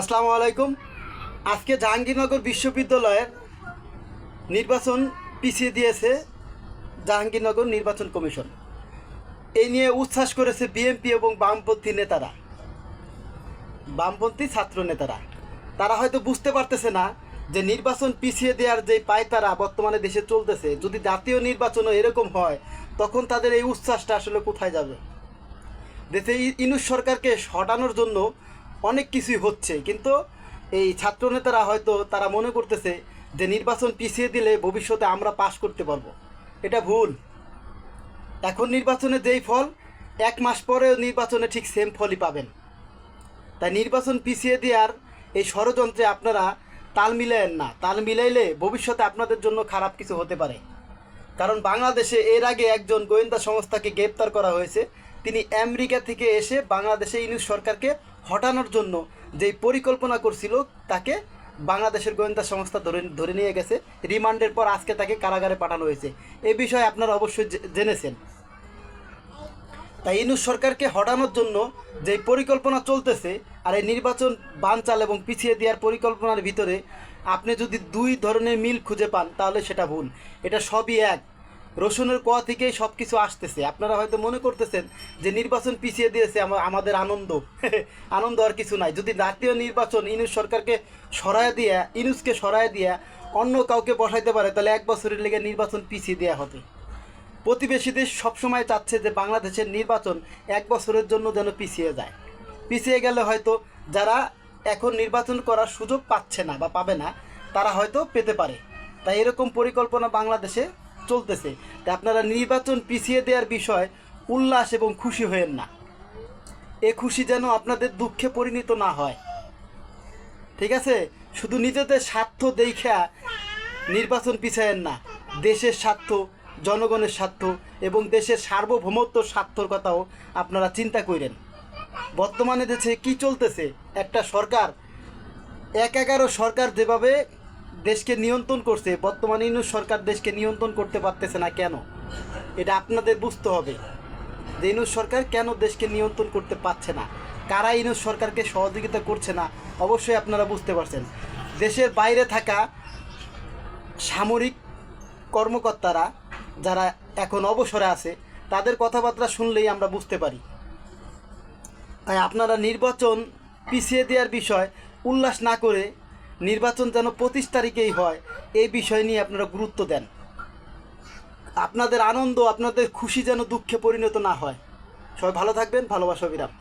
আসসালামু আলাইকুম। আজকে জাহাঙ্গীরনগর বিশ্ববিদ্যালয়ের নির্বাচন পিছিয়ে দিয়েছে জাহাঙ্গীরনগর নির্বাচন কমিশন। এই নিয়ে উচ্ছ্বাস করেছে বিএনপি এবং বামপন্থী ছাত্র নেতারা। তারা হয়তো বুঝতে পারতেছে না যে নির্বাচন পিছিয়ে দেওয়ার যে পায়তারা বর্তমানে দেশে চলতেছে, যদি জাতীয় নির্বাচনও এরকম হয় তখন তাদের এই উচ্ছ্বাসটা আসলে কোথায় যাবে। দেশে ইউনূস সরকারকে হটানোর জন্য অনেক কিছুই হচ্ছে, কিন্তু এই ছাত্রনেতারা হয়তো তারা মনে করতেছে যে নির্বাচন পিছিয়ে দিলে ভবিষ্যতে আমরা পাশ করতে পারবো। এটা ভুল। এখন নির্বাচনে যেই ফল, 1 মাস পরেও নির্বাচনে ঠিক সেম ফলই পাবেন। তাই নির্বাচন পিছিয়ে দেওয়ার এই ষড়যন্ত্রে আপনারা তাল মিলায়েন না। তাল মিলাইলে ভবিষ্যতে আপনাদের জন্য খারাপ কিছু হতে পারে। কারণ বাংলাদেশে এর আগে একজন গোয়েন্দা সংস্থাকে গ্রেপ্তার করা হয়েছে। তিনি আমেরিকা থেকে এসে বাংলাদেশে ইউনূস সরকারকে হটানোর জন্য যেই পরিকল্পনা করছিল, তাকে বাংলাদেশের গোয়েন্দা সংস্থা ধরে নিয়ে গেছে। রিমান্ডের পর আজকে তাকে কারাগারে পাঠানো হয়েছে। এই বিষয়ে আপনারা অবশ্যই জেনেছেন। তাই ইউনূস সরকারকে হটানোর জন্য যেই পরিকল্পনা চলতেছে, আর এই নির্বাচন বানচাল এবং পিছিয়ে দেওয়ার পরিকল্পনার ভিতরে আপনি যদি দুই ধরনের মিল খুঁজে পান তাহলে সেটা ভুল। এটা সবই এক। রসুনের কোয়া থেকেই সব কিছু আসতেছে। আপনারা হয়তো মনে করতেছেন যে নির্বাচন পিছিয়ে দিয়েছে আমাদের আনন্দ। আনন্দ আর কিছু নাই। যদি জাতীয় নির্বাচন ইউনূসকে সরায় দিয়া অন্য কাউকে বসাইতে পারে, তাহলে 1 বছরের লেগে নির্বাচন পিছিয়ে দেওয়া হবে। প্রতিবেশী দেশ সবসময় চাচ্ছে যে বাংলাদেশের নির্বাচন 1 বছরের জন্য যেন পিছিয়ে যায়। পিছিয়ে গেলে হয়তো যারা এখন নির্বাচন করার সুযোগ পাচ্ছে না বা পাবে না, তারা হয়তো পেতে পারে। তাই এরকম পরিকল্পনা বাংলাদেশে চলতেছে। তাই আপনারা নির্বাচন পিছিয়ে দেওয়ার বিষয় উল্লাস এবং খুশি হয়েন না। এ খুশি যেন আপনাদের দুঃখে পরিণত না হয়। ঠিক আছে? শুধু নিজেদের স্বার্থ দেখা নির্বাচন পিছায়েন না। দেশের স্বার্থ, জনগণের স্বার্থ এবং দেশের সার্বভৌমত্ব স্বার্থর কথাও আপনারা চিন্তা করেন। বর্তমানে দেশে কি চলতেছে, একটা সরকার 1/11 সরকার যেভাবে দেশকে নিয়ন্ত্রণ করছে, বর্তমানে ইউনূস সরকার দেশকে নিয়ন্ত্রণ করতে পারতেছে না। কেন? এটা আপনাদের বুঝতে হবে যে ইউনূস সরকার কেন দেশকে নিয়ন্ত্রণ করতে পারছে না, কারা ইউনূস সরকারকে সহযোগিতা করছে না, অবশ্যই আপনারা বুঝতে পারছেন। দেশের বাইরে থাকা সামরিক কর্মকর্তারা যারা এখন অবসরে আছে, তাদের কথাবার্তা শুনলেই আমরা বুঝতে পারি। তাই আপনারা নির্বাচন পিছিয়ে দেওয়ার বিষয় উল্লাস না করে নির্বাচন যেন 25 তারিখেই হয়, এই বিষয় নিয়ে আপনারা গুরুত্ব দেন। আপনাদের আনন্দ, আপনাদের খুশি যেন দুঃখে পরিণত না হয়। সবাই ভালো থাকবেন। ভালোবাসা, বিরাম।